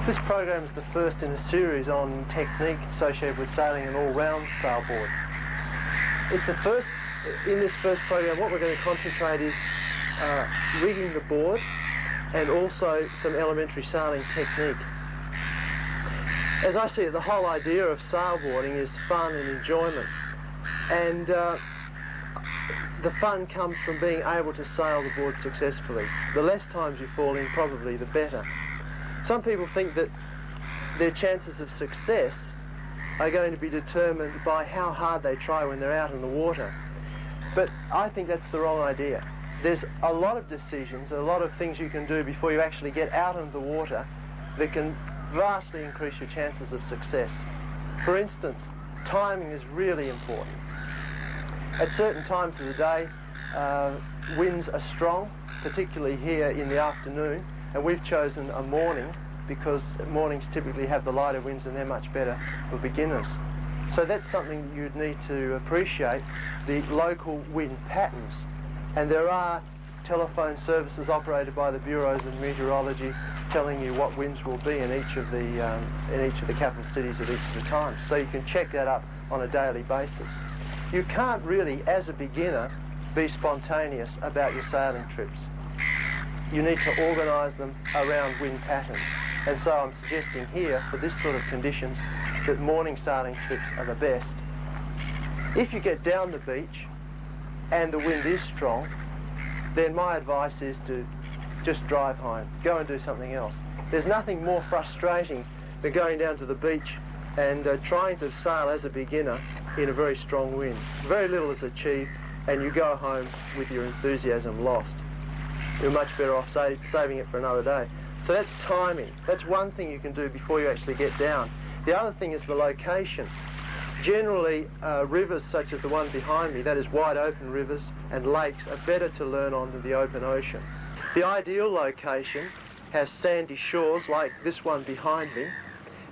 This program is the first in a series on technique associated with sailing an all-round sailboard. In this first program, what we're going to concentrate is rigging the board and also some elementary sailing technique. As I see it, the whole idea of sailboarding is fun and enjoyment, and the fun comes from being able to sail the board successfully. The less times you fall in, probably the better. Some people think that their chances of success are going to be determined by how hard they try when they're out in the water. But I think that's the wrong idea. There's a lot of decisions, a lot of things you can do before you actually get out into the water that can vastly increase your chances of success. For instance, timing is really important. At certain times of the day, winds are strong, particularly here in the afternoon, and we've chosen a morning because mornings typically have the lighter winds and they're much better for beginners. So that's something you'd need to appreciate, the local wind patterns. And there are telephone services operated by the bureaus of meteorology telling you what winds will be in each of the capital cities at each of the times. So you can check that up on a daily basis. You can't really, as a beginner, be spontaneous about your sailing trips. You need to organise them around wind patterns. And so I'm suggesting here, for this sort of conditions, that morning sailing trips are the best. If you get down the beach and the wind is strong, then my advice is to just drive home, go and do something else. There's nothing more frustrating than going down to the beach and trying to sail as a beginner in a very strong wind. Very little is achieved, and you go home with your enthusiasm lost. You're much better off saving it for another day. So that's timing. That's one thing you can do before you actually get down. The other thing is the location. Generally, rivers such as the one behind me, that is wide open rivers and lakes, are better to learn on than the open ocean. The ideal location has sandy shores like this one behind me.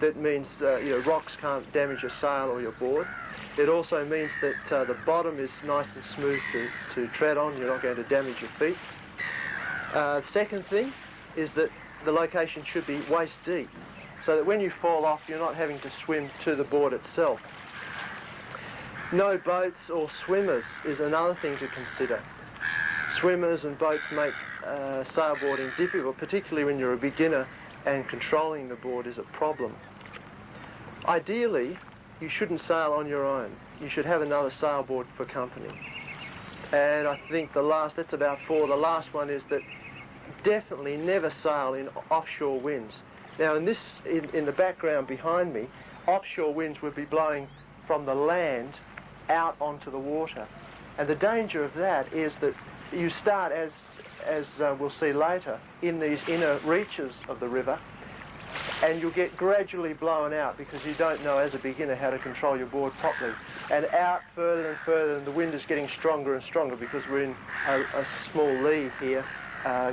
That means rocks can't damage your sail or your board. It also means that the bottom is nice and smooth to tread on. You're not going to damage your feet. The second thing is that the location should be waist deep, so that when you fall off, you're not having to swim to the board itself. No boats or swimmers is another thing to consider. Swimmers and boats make sailboarding difficult, particularly when you're a beginner and controlling the board is a problem. Ideally, you shouldn't sail on your own. You should have another sailboard for company. And I think that's about 4. The last one is that definitely never sail in offshore winds. Now in the background behind me, offshore winds would be blowing from the land out onto the water. And the danger of that is that you start, as we'll see later, in these inner reaches of the river, and you'll get gradually blown out because you don't know as a beginner how to control your board properly. And out further and further, and the wind is getting stronger and stronger because we're in a small lee here,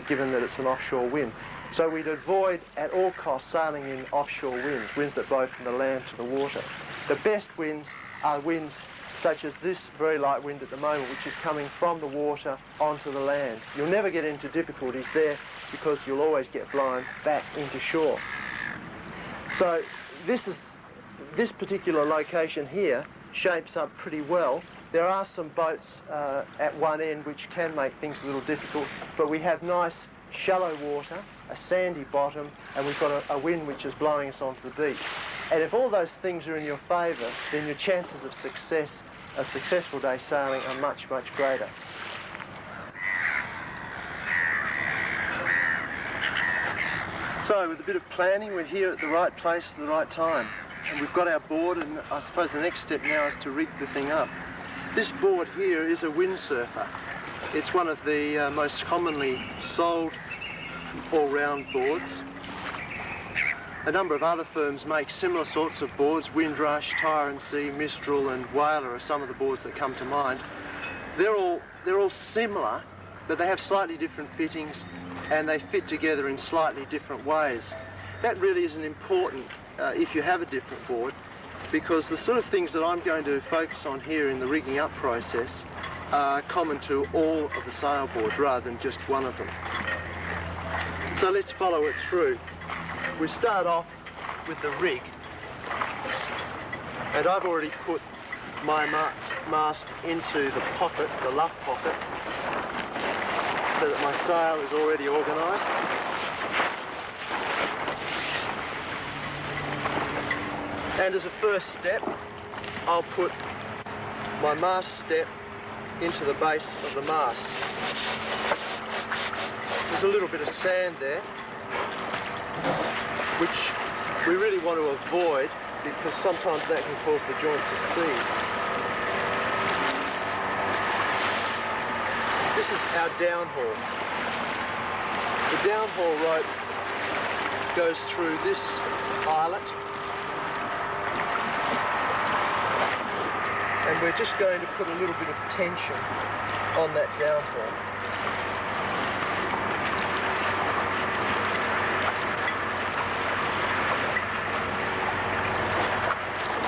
given that it's an offshore wind. So we'd avoid at all costs sailing in offshore winds that blow from the land to the water. The best winds are winds such as this very light wind at the moment, which is coming from the water onto the land. You'll never get into difficulties there because you'll always get blown back into shore. So this particular location here shapes up pretty well. There are some boats at one end which can make things a little difficult, but we have nice shallow water, a sandy bottom, and we've got a wind which is blowing us onto the beach. And if all those things are in your favour, then your chances of success, a successful day sailing, are much, much greater. So with a bit of planning, we're here at the right place at the right time. And we've got our board, and I suppose the next step now is to rig the thing up. This board here is a windsurfer. It's one of the most commonly sold all-round boards. A number of other firms make similar sorts of boards. Windrush, Tyre & Sea, Mistral and Whaler are some of the boards that come to mind. They're all similar, but they have slightly different fittings and they fit together in slightly different ways. That really isn't important if you have a different board, because the sort of things that I'm going to focus on here in the rigging up process are common to all of the sailboards rather than just one of them. So let's follow it through. we start off with the rig, and I've already put my mast into the pocket, the luff pocket, so that my sail is already organised. And as a first step, I'll put my mast step into the base of the mast. There's a little bit of sand there, which we really want to avoid because sometimes that can cause the joint to seize. This is our downhaul. The downhaul rope goes through this eyelet, and we're just going to put a little bit of tension on that downhaul.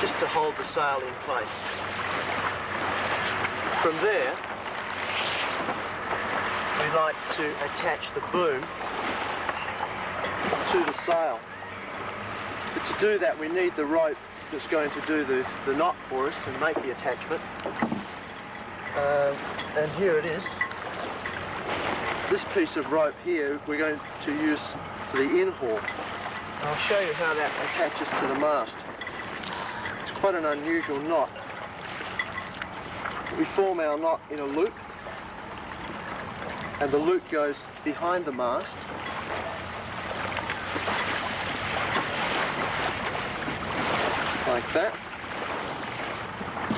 Just to hold the sail in place. From there, we like to attach the boom to the sail. But to do that, we need the rope that's going to do the knot for us and make the attachment. And here it is. This piece of rope here we're going to use for the in-haul. I'll show you how that attaches to the mast. It's quite an unusual knot. We form our knot in a loop, and the loop goes behind the mast. Like that.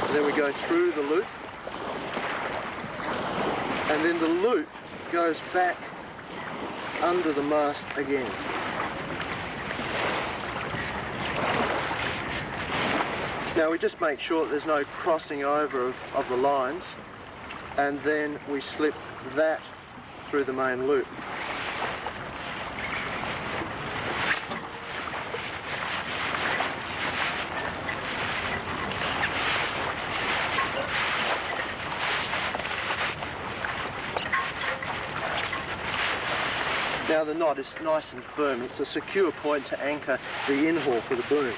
And then we go through the loop, and then the loop goes back under the mast again. Now we just make sure that there's no crossing over of the lines, and then we slip that through the main loop. Now the knot is nice and firm. It's a secure point to anchor the in-haul for the boom.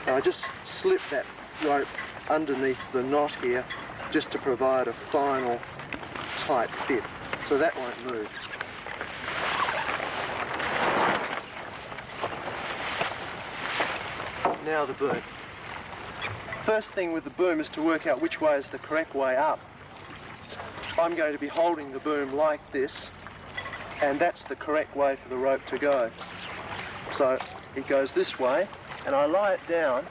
Now I just slip that rope underneath the knot here just to provide a final tight fit, so that won't move. Now the boom. First thing with the boom is to work out which way is the correct way up. I'm going to be holding the boom like this, and that's the correct way for the rope to go. So it goes this way, and I lie it down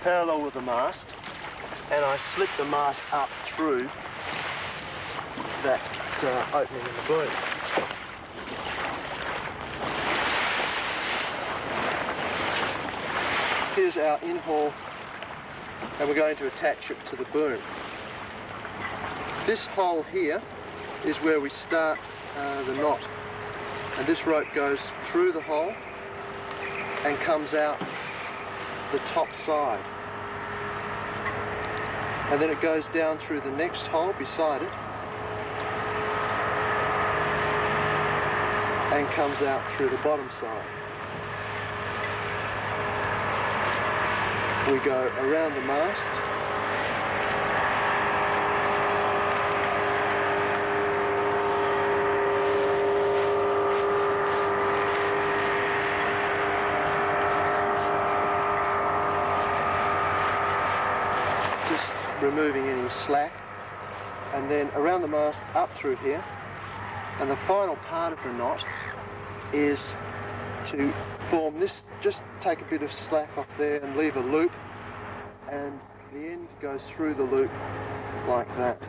parallel with the mast, and I slip the mast up through that opening in the boom. Here's our in-haul, and we're going to attach it to the boom. This hole here is where we start the knot, and this rope goes through the hole and comes out the top side, and then it goes down through the next hole beside it and comes out through the bottom side. We go around the mast, removing any slack, and then around the mast up through here, and the final part of the knot is to form this. Just take a bit of slack off there and leave a loop, and the end goes through the loop like that,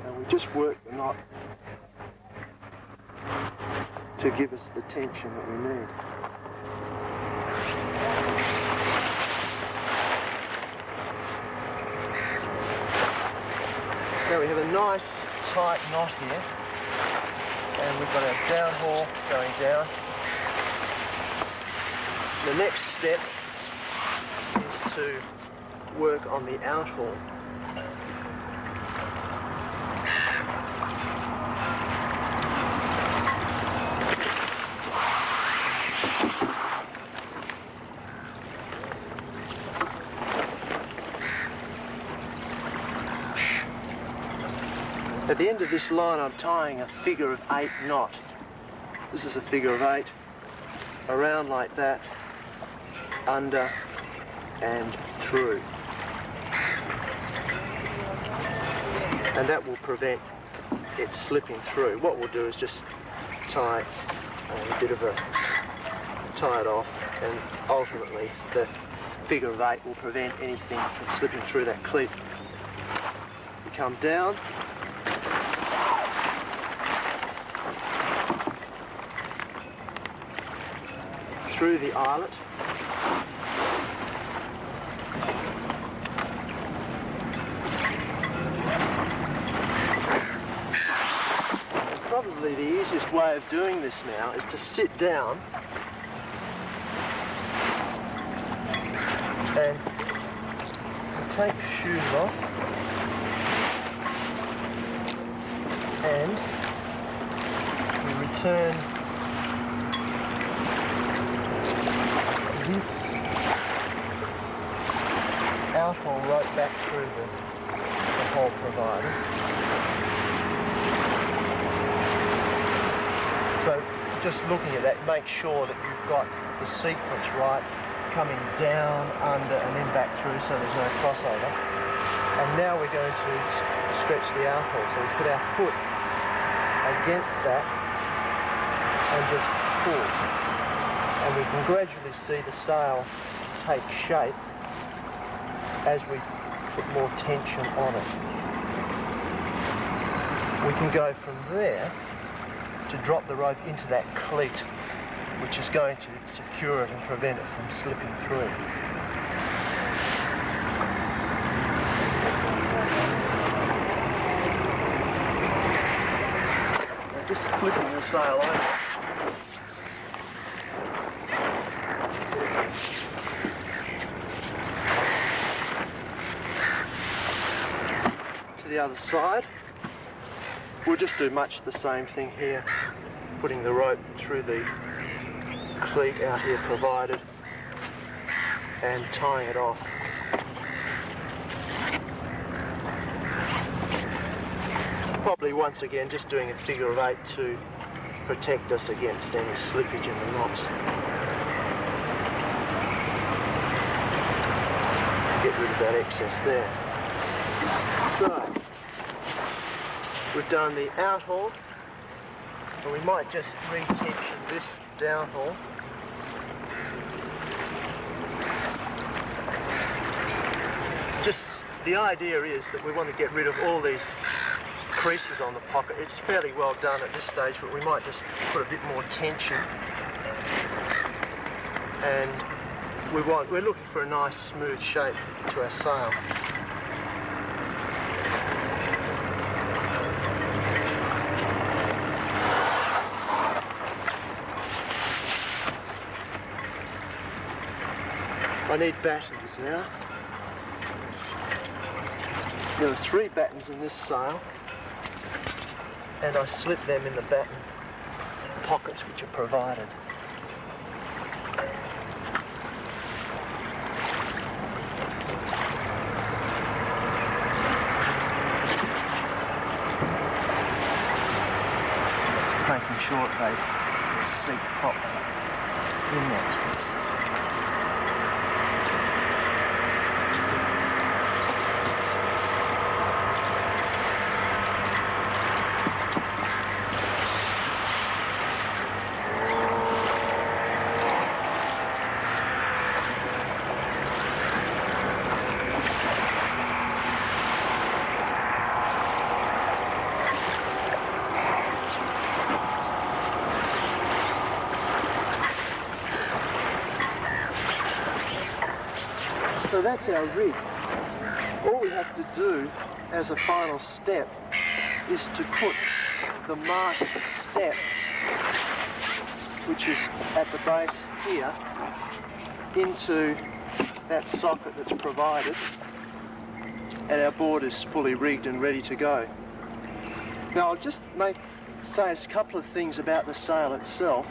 and we just work the knot to give us the tension that we need. Now we have a nice tight knot here, and we've got our downhaul going down. The next step is to work on the outhaul. At the end of this line I'm tying a figure of 8 knot. This is a figure of 8, around like that, under and through. And that will prevent it slipping through. What we'll do is just tie tie it off, and ultimately the figure of 8 will prevent anything from slipping through that cleat. You come down, through the eyelet, and probably the easiest way of doing this now is to sit down and take the shoes off and we return this outhole right back through the hole provided. So just looking at that, make sure that you've got the sequence right, coming down, under and then back through so there's no crossover. And now we're going to stretch the outhole. So we put our foot against that and just pull. And we can gradually see the sail take shape as we put more tension on it. We can go from there to drop the rope into that cleat, which is going to secure it and prevent it from slipping through. Now just flipping the sail over. To the other side. We'll just do much the same thing here, putting the rope through the cleat out here provided and tying it off. Probably once again just doing a figure of 8 to protect us against any slippage in the knots. Get rid of that excess there. So, we've done the out haul, and we might just retension this down haul. Just the idea is that we want to get rid of all these creases on the pocket. It's fairly well done at this stage, but we might just put a bit more tension. And we're looking for a nice smooth shape to our sail. I need battens now. There are 3 battens in this sail, and I slip them in the batten pockets which are provided. Making sure they seat properly in there. So that's our rig. All we have to do as a final step is to put the mast step, which is at the base here, into that socket that's provided, and our board is fully rigged and ready to go. Now I'll just say a couple of things about the sail itself,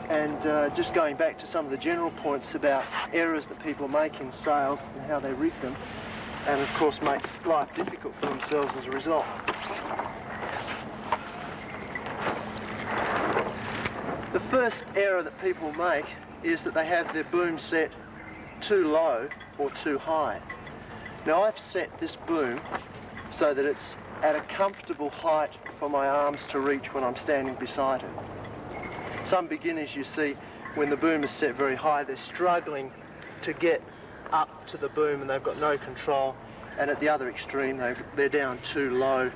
and just going back to some of the general points about errors that people make in sails and how they rig them, and of course make life difficult for themselves as a result. The first error that people make is that they have their boom set too low or too high. Now I've set this boom so that it's at a comfortable height for my arms to reach when I'm standing beside it. Some beginners, you see, when the boom is set very high, they're struggling to get up to the boom and they've got no control, and at the other extreme they're down too low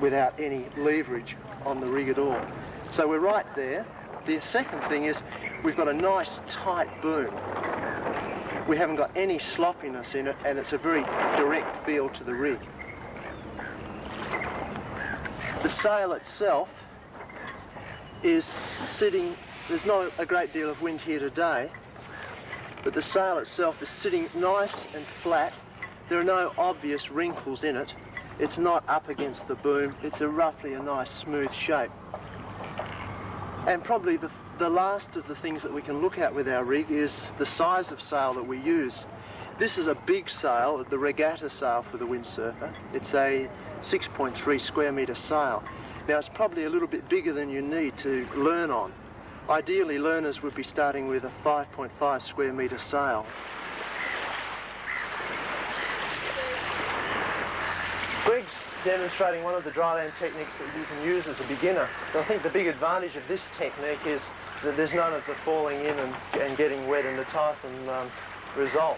without any leverage on the rig at all. So we're right there. The second thing is we've got a nice tight boom. We haven't got any sloppiness in it, and it's a very direct feel to the rig. The sail itself is sitting, there's not a great deal of wind here today, but the sail itself is sitting nice and flat. There are no obvious wrinkles in it. It's not up against the boom. It's roughly a nice smooth shape. And probably the last of the things that we can look at with our rig is the size of sail that we use. This is a big sail, the regatta sail for the windsurfer. It's a 6.3 square metre sail. Now it's probably a little bit bigger than you need to learn on. Ideally, learners would be starting with a 5.5 square metre sail. Greg's demonstrating one of the dryland techniques that you can use as a beginner. But I think the big advantage of this technique is that there's none of the falling in and getting wet and the tiresome result.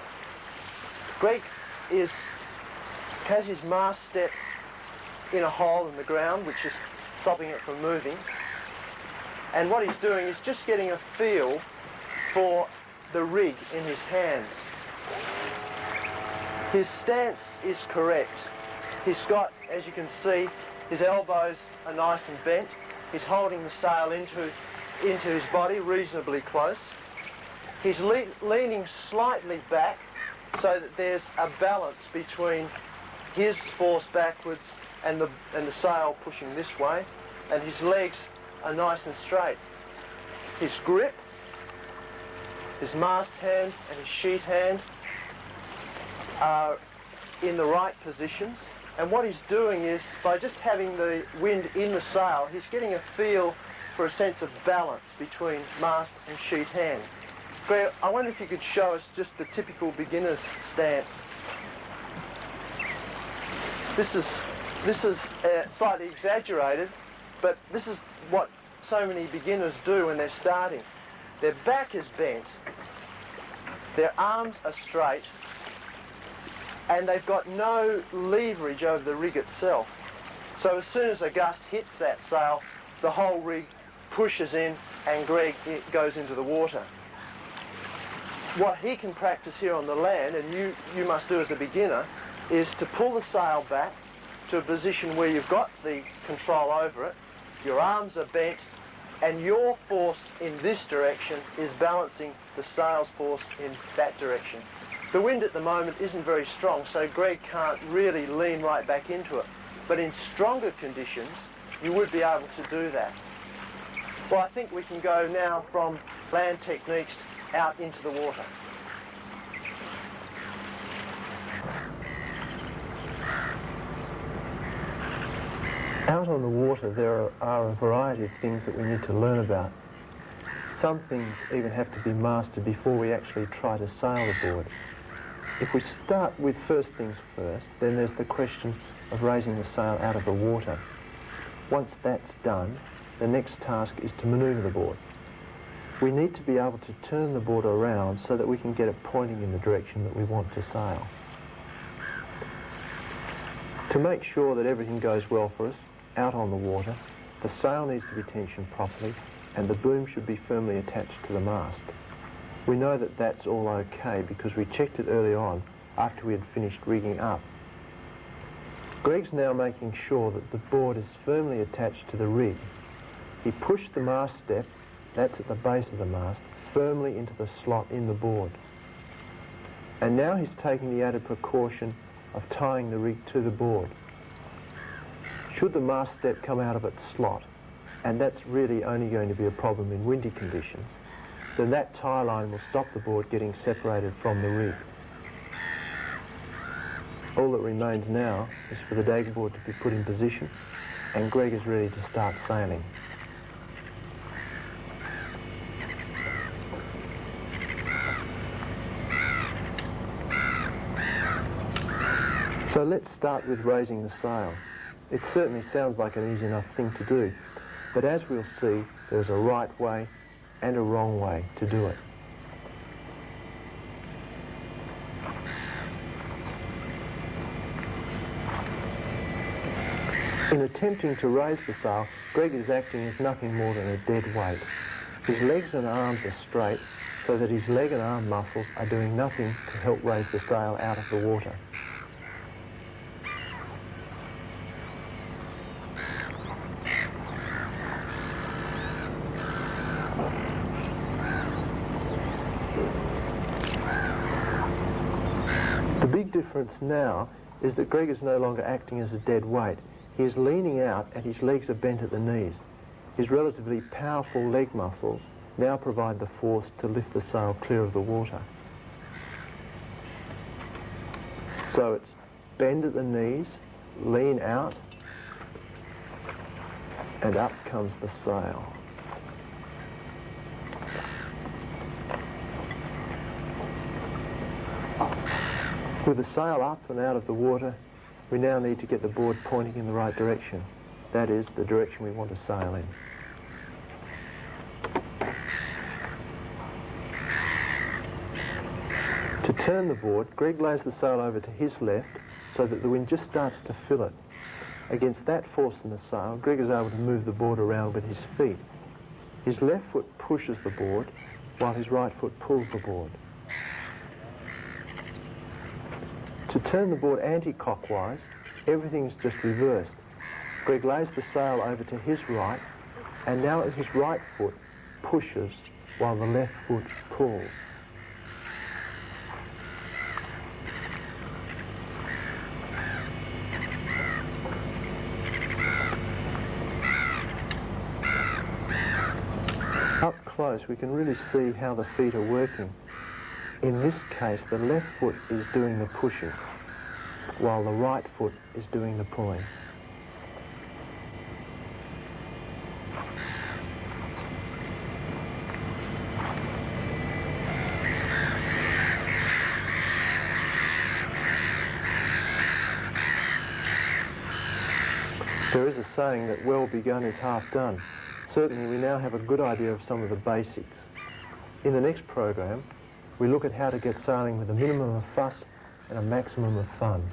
Greg has his mast step in a hole in the ground, which is stopping it from moving. And what he's doing is just getting a feel for the rig in his hands. His stance is correct. He's got, as you can see, his elbows are nice and bent. He's holding the sail into his body reasonably close. He's leaning slightly back so that there's a balance between his force backwards and the sail pushing this way, and his legs are nice and straight. His grip, his mast hand and his sheet hand are in the right positions, and what he's doing is, by just having the wind in the sail, he's getting a feel for a sense of balance between mast and sheet hand. Greg, I wonder if you could show us just the typical beginner's stance. This is slightly exaggerated, but this is what so many beginners do when they're starting. Their back is bent, their arms are straight, and they've got no leverage over the rig itself. So as soon as a gust hits that sail, the whole rig pushes in and Greg goes into the water. What he can practice here on the land, and you must do as a beginner, is to pull the sail back to a position where you've got the control over it, your arms are bent, and your force in this direction is balancing the sail's force in that direction. The wind at the moment isn't very strong, so Greg can't really lean right back into it. But in stronger conditions, you would be able to do that. Well, I think we can go now from land techniques out into the water. Out on the water, there are a variety of things that we need to learn about. Some things even have to be mastered before we actually try to sail aboard. If we start with first things first, then there's the question of raising the sail out of the water. Once that's done, the next task is to manoeuvre the board. We need to be able to turn the board around so that we can get it pointing in the direction that we want to sail. To make sure that everything goes well for us out on the water, the sail needs to be tensioned properly and the boom should be firmly attached to the mast. We know that that's all okay because we checked it early on after we had finished rigging up. Greg's now making sure that the board is firmly attached to the rig. He pushed the mast step, that's at the base of the mast, firmly into the slot in the board. And now he's taking the added precaution of tying the rig to the board. Should the mast step come out of its slot, and that's really only going to be a problem in windy conditions, then that tie line will stop the board getting separated from the rig. All that remains now is for the dagger board to be put in position, and Greg is ready to start sailing. So let's start with raising the sail. It certainly sounds like an easy enough thing to do, but as we'll see, there's a right way and a wrong way to do it. In attempting to raise the sail, Greg is acting as nothing more than a dead weight. His legs and arms are straight, so that his leg and arm muscles are doing nothing to help raise the sail out of the water. The big difference now is that Greg is no longer acting as a dead weight. He is leaning out and his legs are bent at the knees. His relatively powerful leg muscles now provide the force to lift the sail clear of the water. So it's bend at the knees, lean out, and up comes the sail. With the sail up and out of the water, we now need to get the board pointing in the right direction. That is, the direction we want to sail in. To turn the board, Greg lays the sail over to his left so that the wind just starts to fill it. Against that force in the sail, Greg is able to move the board around with his feet. His left foot pushes the board while his right foot pulls the board. To turn the board anti-clockwise, everything is just reversed. Greg lays the sail over to his right, and now his right foot pushes while the left foot pulls. Up close, we can really see how the feet are working. In this case, the left foot is doing the pushing, while the right foot is doing the pulling. There is a saying that well begun is half done. Certainly we now have a good idea of some of the basics. In the next program, we look at how to get sailing with a minimum of fuss and a maximum of fun.